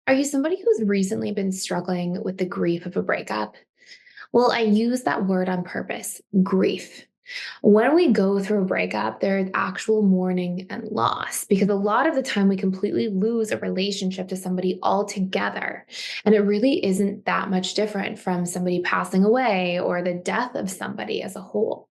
Are you somebody who's recently been struggling with the grief of a breakup? Well, I use that word on purpose, grief. When we go through a breakup, there is actual mourning and loss because a lot of the time we completely lose a relationship to somebody altogether. And it really isn't that much different from somebody passing away or the death of somebody as a whole.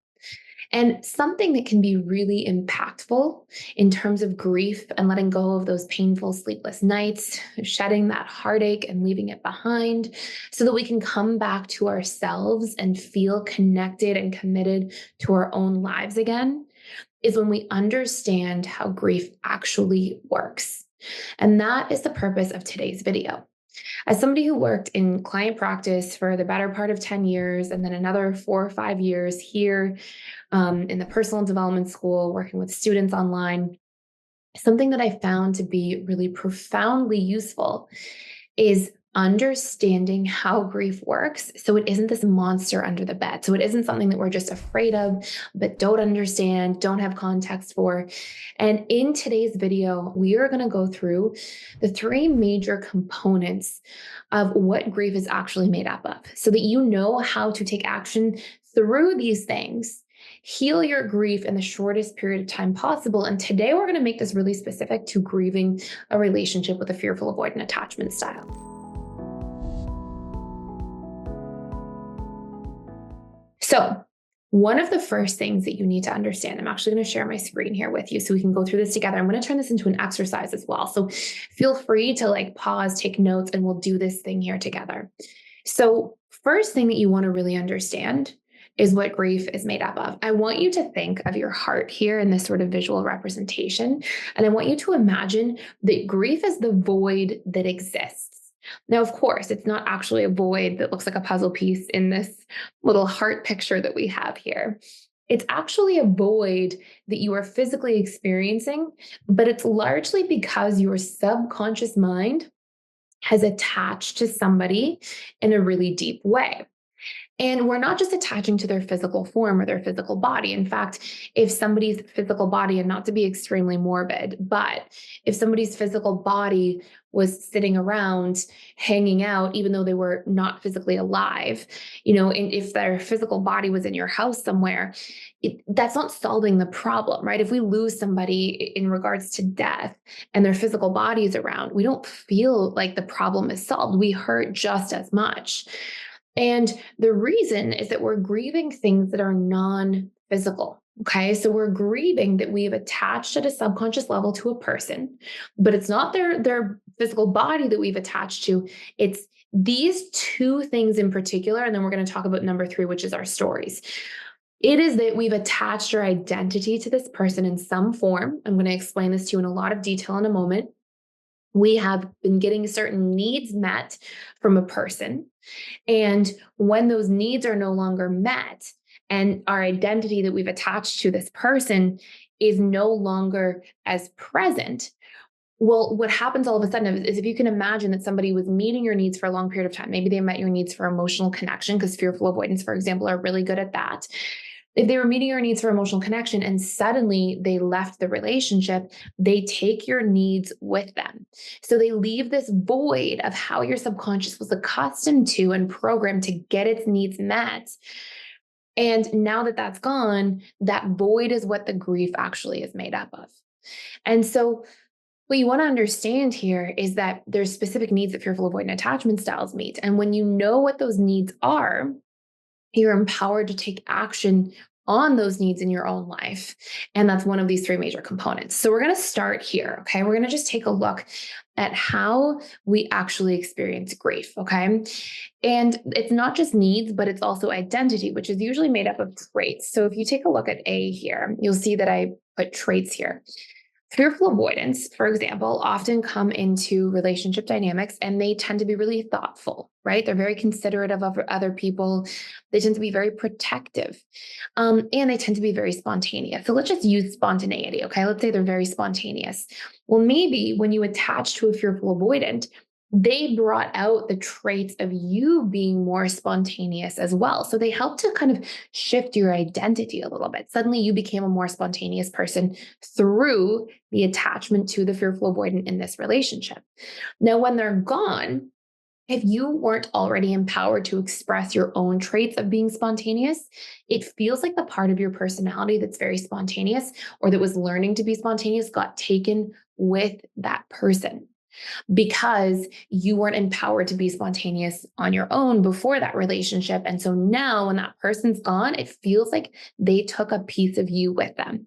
And something that can be really impactful in terms of grief and letting go of those painful sleepless nights, shedding that heartache and leaving it behind so that we can come back to ourselves and feel connected and committed to our own lives again is when we understand how grief actually works. And that is the purpose of today's video. As somebody who worked in client practice for the better part of 10 years and then another 4 or 5 years here in the personal development school, working with students online, something that I found to be really profoundly useful is understanding how grief works. So it isn't this monster under the bed. So it isn't something that we're just afraid of, but don't understand, don't have context for. And in today's video, we are going to go through the three major components of what grief is actually made up of so that you know how to take action through these things. Heal your grief in the shortest period of time possible. And today we're going to make this really specific to grieving a relationship with a fearful avoidant attachment style. So, one of the first things that you need to understand, I'm actually going to share my screen here with you so we can go through this together. I'm going to turn this into an exercise as well. So feel free to pause, take notes, and we'll do this thing here together. So first thing that you want to really understand is what grief is made up of. I want you to think of your heart here in this sort of visual representation. And I want you to imagine that grief is the void that exists. Now, of course, it's not actually a void that looks like a puzzle piece in this little heart picture that we have here. It's actually a void that you are physically experiencing, but it's largely because your subconscious mind has attached to somebody in a really deep way. And we're not just attaching to their physical form or their physical body. In fact, if somebody's physical body, and not to be extremely morbid, but if somebody's physical body was sitting around hanging out, even though they were not physically alive, and if their physical body was in your house somewhere, that's not solving the problem, right? If we lose somebody in regards to death and their physical body is around, we don't feel like the problem is solved. We hurt just as much. And the reason is that we're grieving things that are non-physical. Okay. So we're grieving that we have attached at a subconscious level to a person, but it's not their physical body that we've attached to. It's these two things in particular. And then we're going to talk about number three, which is our stories. It is that we've attached our identity to this person in some form. I'm going to explain this to you in a lot of detail in a moment. We have been getting certain needs met from a person. And when those needs are no longer met and our identity that we've attached to this person is no longer as present, well, what happens all of a sudden is if you can imagine that somebody was meeting your needs for a long period of time, maybe they met your needs for emotional connection, because fearful avoidance, for example, are really good at that. If they were meeting your needs for emotional connection and suddenly they left the relationship, they take your needs with them. So they leave this void of how your subconscious was accustomed to and programmed to get its needs met. And now that that's gone, that void is what the grief actually is made up of. And so what you want to understand here is that there's specific needs that fearful avoidant attachment styles meet. And when you know what those needs are, you're empowered to take action on those needs in your own life. And that's one of these three major components. So we're going to start here. Okay. We're going to just take a look at how we actually experience grief. Okay. And it's not just needs, but it's also identity, which is usually made up of traits. So if you take a look at A here, you'll see that I put traits here. Fearful avoidants, for example, often come into relationship dynamics and they tend to be really thoughtful, right? They're very considerate of other people. They tend to be very protective, and they tend to be very spontaneous. So let's just use spontaneity, okay? Let's say they're very spontaneous. Well, maybe when you attach to a fearful avoidant, they brought out the traits of you being more spontaneous as well. So they helped to kind of shift your identity a little bit. Suddenly you became a more spontaneous person through the attachment to the fearful avoidant in this relationship. Now, when they're gone, if you weren't already empowered to express your own traits of being spontaneous, it feels like the part of your personality that's very spontaneous or that was learning to be spontaneous got taken with that person because you weren't empowered to be spontaneous on your own before that relationship. And so now when that person's gone, it feels like they took a piece of you with them.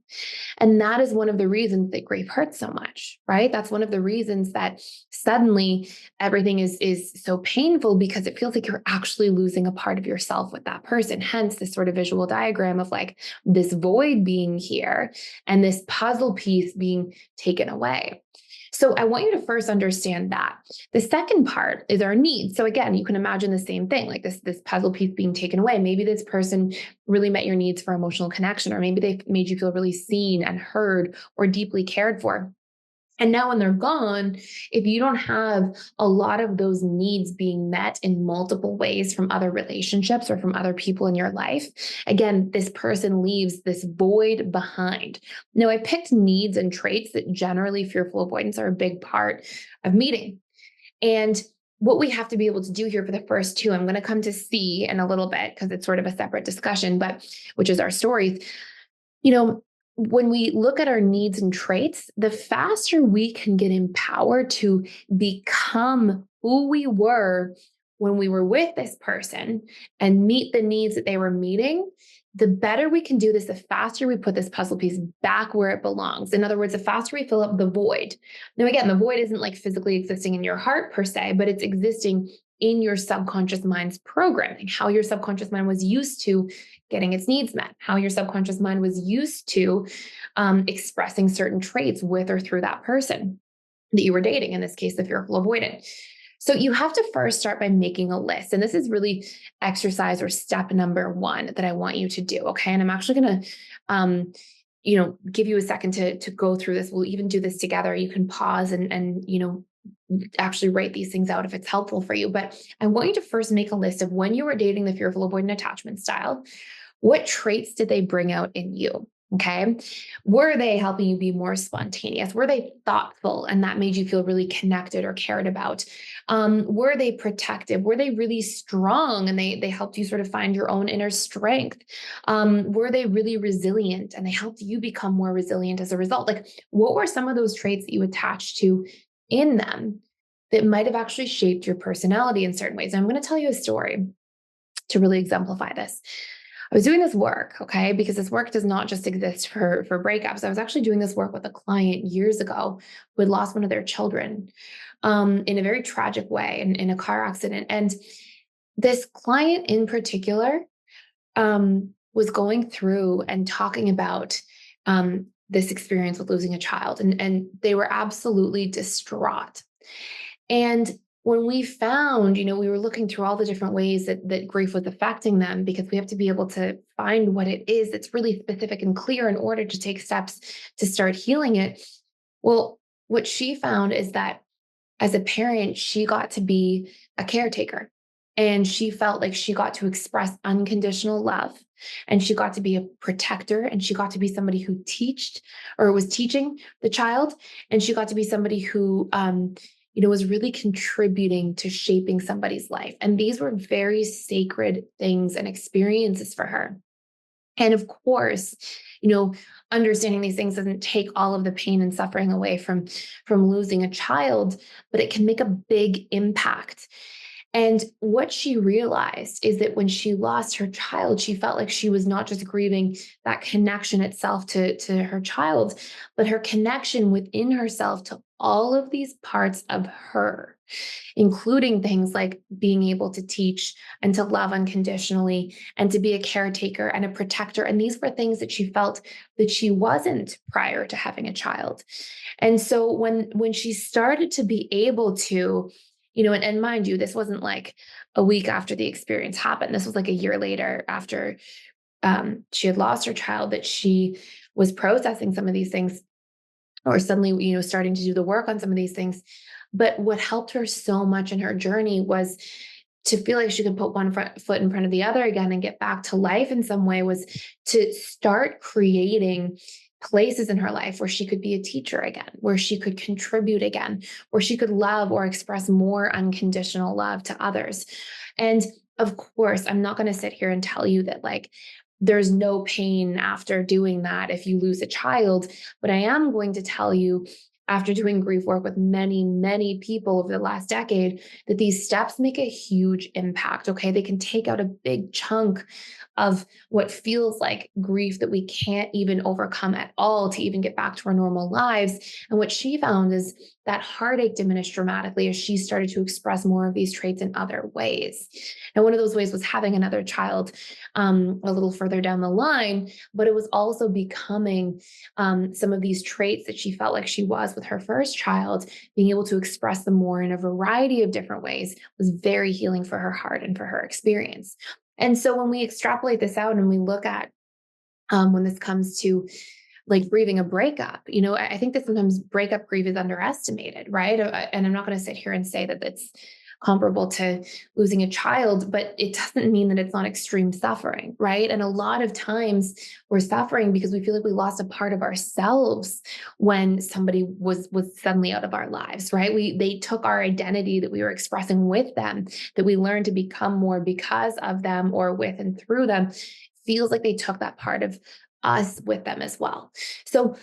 And that is one of the reasons that grief hurts so much, right? That's one of the reasons that suddenly everything is so painful because it feels like you're actually losing a part of yourself with that person. Hence this sort of visual diagram of like this void being here and this puzzle piece being taken away. So I want you to first understand that. The second part is our needs. So again, you can imagine the same thing, like this puzzle piece being taken away. Maybe this person really met your needs for emotional connection, or maybe they made you feel really seen and heard or deeply cared for. And now when they're gone, if you don't have a lot of those needs being met in multiple ways from other relationships or from other people in your life, again, this person leaves this void behind. Now, I picked needs and traits that generally fearful avoidance are a big part of meeting. And what we have to be able to do here for the first two, I'm going to come to C in a little bit because it's sort of a separate discussion, but which is our stories. You know, when we look at our needs and traits, the faster we can get empowered to become who we were when we were with this person and meet the needs that they were meeting, the better we can do this, the faster we put this puzzle piece back where it belongs. In other words, the faster we fill up the void. Now, again, the void isn't like physically existing in your heart per se, but it's existing in your subconscious mind's programming, how your subconscious mind was used to getting its needs met, how your subconscious mind was used to expressing certain traits with or through that person that you were dating, in this case, the fearful avoidant. So you have to first start by making a list. And this is really exercise or step number one that I want you to do. Okay. And I'm actually going to, give you a second to go through this. We'll even do this together. You can pause and actually write these things out if it's helpful for you. But I want you to first make a list of when you were dating the fearful avoidant attachment style, what traits did they bring out in you? Okay. Were they helping you be more spontaneous? Were they thoughtful and that made you feel really connected or cared about? Were they protective? Were they really strong and they helped you sort of find your own inner strength? Were they really resilient and they helped you become more resilient as a result? Like, what were some of those traits that you attached to in them that might have actually shaped your personality in certain ways? And I'm going to tell you a story to really exemplify this. I was doing this work, okay, because this work does not just exist for breakups. I was actually doing this work with a client years ago who had lost one of their children in a very tragic way in a car accident. And this client in particular was going through and talking about this experience with losing a child, and they were absolutely distraught. And when we found, we were looking through all the different ways that grief was affecting them, because we have to be able to find what it is that's really specific and clear in order to take steps to start healing it. Well, what she found is that as a parent, she got to be a caretaker and she felt like she got to express unconditional love and she got to be a protector and she got to be somebody who was teaching the child. And she got to be somebody who, was really contributing to shaping somebody's life. And these were very sacred things and experiences for her. And of course, understanding these things doesn't take all of the pain and suffering away from losing a child, but it can make a big impact. And what she realized is that when she lost her child, she felt like she was not just grieving that connection itself to her child, but her connection within herself to all of these parts of her, including things like being able to teach and to love unconditionally and to be a caretaker and a protector. And these were things that she felt that she wasn't prior to having a child. And so when she started to be able to, and mind you, this wasn't like a week after the experience happened. This was like a year later after she had lost her child that she was processing some of these things. or suddenly, starting to do the work on some of these things. But what helped her so much in her journey was to feel like she could put one foot in front of the other again and get back to life in some way, was to start creating places in her life where she could be a teacher again, where she could contribute again, where she could love or express more unconditional love to others. And of course, I'm not going to sit here and tell you that like there's no pain after doing that if you lose a child, but I am going to tell you, after doing grief work with many, many people over the last decade, that these steps make a huge impact. Okay. They can take out a big chunk of what feels like grief that we can't even overcome at all to even get back to our normal lives. And what she found is that heartache diminished dramatically as she started to express more of these traits in other ways. And one of those ways was having another child a little further down the line, but it was also becoming some of these traits that she felt like she was with her first child, being able to express them more in a variety of different ways was very healing for her heart and for her experience. And so when we extrapolate this out and we look at when this comes to like grieving a breakup, I think that sometimes breakup grief is underestimated, right? And I'm not going to sit here and say that it's comparable to losing a child, but it doesn't mean that it's not extreme suffering, right? And a lot of times we're suffering because we feel like we lost a part of ourselves when somebody was suddenly out of our lives, right? They took our identity that we were expressing with them, that we learned to become more because of them or with and through them. Feels like they took that part of us with them as well. So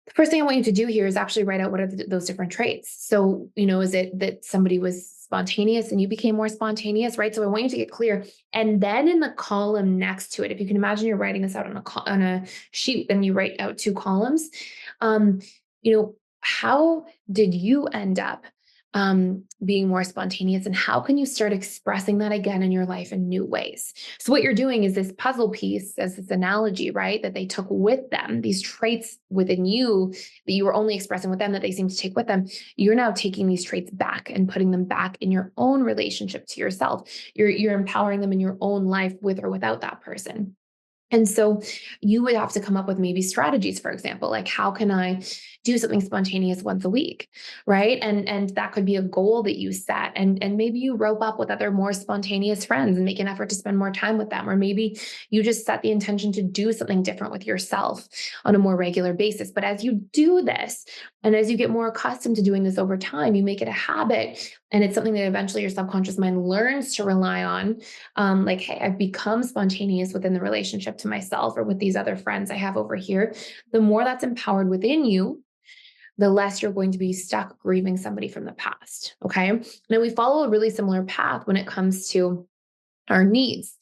the first thing I want you to do here is actually write out what are those different traits. So, is it that somebody was spontaneous and you became more spontaneous, right? So I want you to get clear. And then in the column next to it, if you can imagine you're writing this out on a sheet and you write out two columns, um, how did you end up being more spontaneous, and how can you start expressing that again in your life in new ways? So what you're doing is this puzzle piece, as this analogy, right, that they took with them, these traits within you that you were only expressing with them that they seem to take with them. You're now taking these traits back and putting them back in your own relationship to yourself. You're empowering them in your own life with or without that person. And so you would have to come up with maybe strategies, for example, like how can I do something spontaneous once a week, right? And that could be a goal that you set. And maybe you rope up with other more spontaneous friends and make an effort to spend more time with them. Or maybe you just set the intention to do something different with yourself on a more regular basis. But as you do this, and as you get more accustomed to doing this over time, you make it a habit. And it's something that eventually your subconscious mind learns to rely on. Like, hey, I've become spontaneous within the relationship to myself or with these other friends I have over here. The more that's empowered within you, the less you're going to be stuck grieving somebody from the past. Okay. Now we follow a really similar path when it comes to our needs.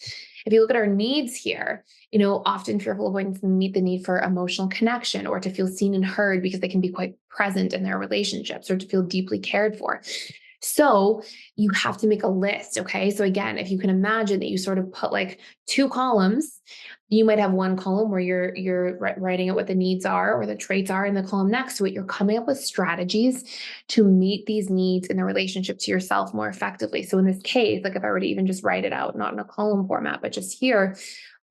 If you look at our needs here, often fearful avoidants meet the need for emotional connection or to feel seen and heard because they can be quite present in their relationships or to feel deeply cared for. So you have to make a list. Okay. So again, if you can imagine that you sort of put like two columns, you might have one column where you're writing out what the needs are or the traits are, and the column next to it, you're coming up with strategies to meet these needs in the relationship to yourself more effectively. So in this case, like if I were to even just write it out, not in a column format, but just here,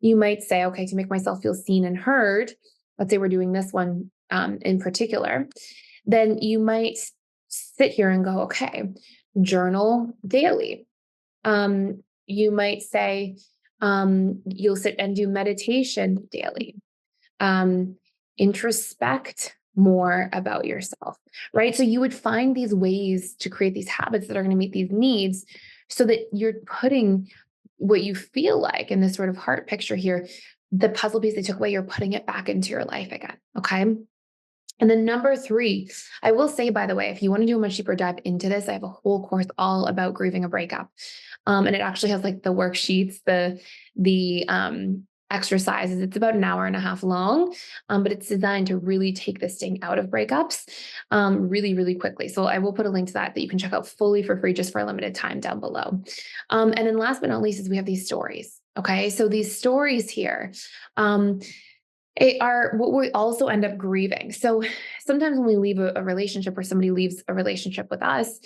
you might say, okay, to make myself feel seen and heard, let's say we're doing this one in particular, then you might sit here and go, okay, journal daily. You might say, you'll sit and do meditation daily. Introspect more about yourself, right? So you would find these ways to create these habits that are going to meet these needs so that you're putting what you feel like in this sort of heart picture here, the puzzle piece they took away, you're putting it back into your life again. Okay. And then number 3, I will say, by the way, if you want to do a much deeper dive into this, I have a whole course all about grieving a breakup. And it actually has like the worksheets, the exercises. It's about an hour and a half long, but it's designed to really take the sting out of breakups really, really quickly. So I will put a link to that you can check out fully for free just for a limited time down below. And then last but not least is we have these stories. Okay. So these stories here, are what we also end up grieving. So sometimes when we leave a relationship or somebody leaves a relationship with us,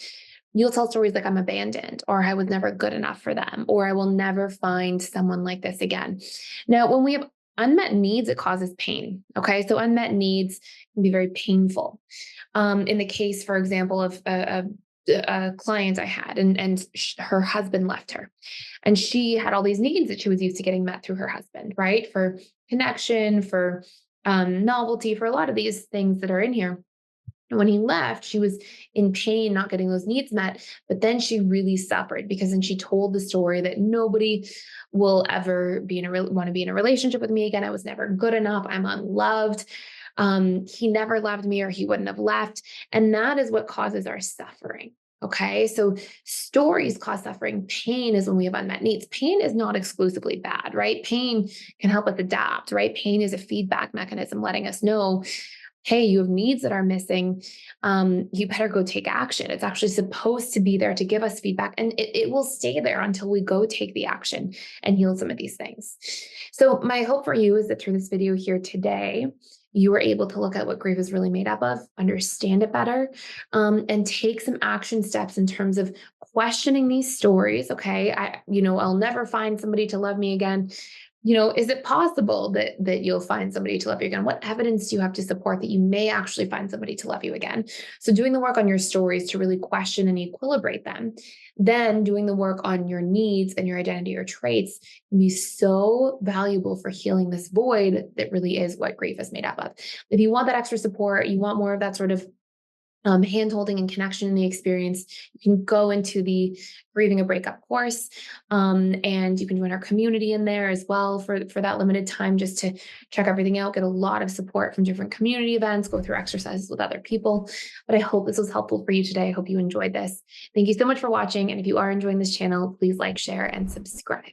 you'll tell stories like I'm abandoned or I was never good enough for them or I will never find someone like this again. Now, when we have Unmet needs, it causes pain. Okay. So unmet needs can be very painful. In the case, for example, of a client I had, and her husband left her, and she had all these needs that she was used to getting met through her husband, right? For connection, for novelty, for a lot of these things that are in here. And when he left, she was in pain, not getting those needs met. But then she really suffered because then she told the story that nobody will ever be want to be in a relationship with me again. I was never good enough. I'm unloved. He never loved me or he wouldn't have left. And that is what causes our suffering. Okay. So stories cause suffering. Pain is when we have unmet needs. Pain is not exclusively bad, right? Pain can help us adapt, right? Pain is a feedback mechanism letting us know, hey, you have needs that are missing. You better go take action. It's actually supposed to be there to give us feedback, and it will stay there until we go take the action and heal some of these things. So my hope for you is that through this video here today, you are able to look at what grief is really made up of, understand it better, and take some action steps in terms of questioning these stories. Okay, I'll never find somebody to love me again. Is it possible that you'll find somebody to love you again? What evidence do you have to support that you may actually find somebody to love you again? So doing the work on your stories to really question and equilibrate them, then doing the work on your needs and your identity or traits can be so valuable for healing this void that really is what grief is made up of. If you want that extra support, you want more of that sort of hand-holding and connection in the experience, you can go into the Grieving a Breakup course, and you can join our community in there as well for that limited time, just to check everything out, get a lot of support from different community events, go through exercises with other people. But I hope this was helpful for you today. I hope you enjoyed this. Thank you so much for watching. And if you are enjoying this channel, please like, share, and subscribe.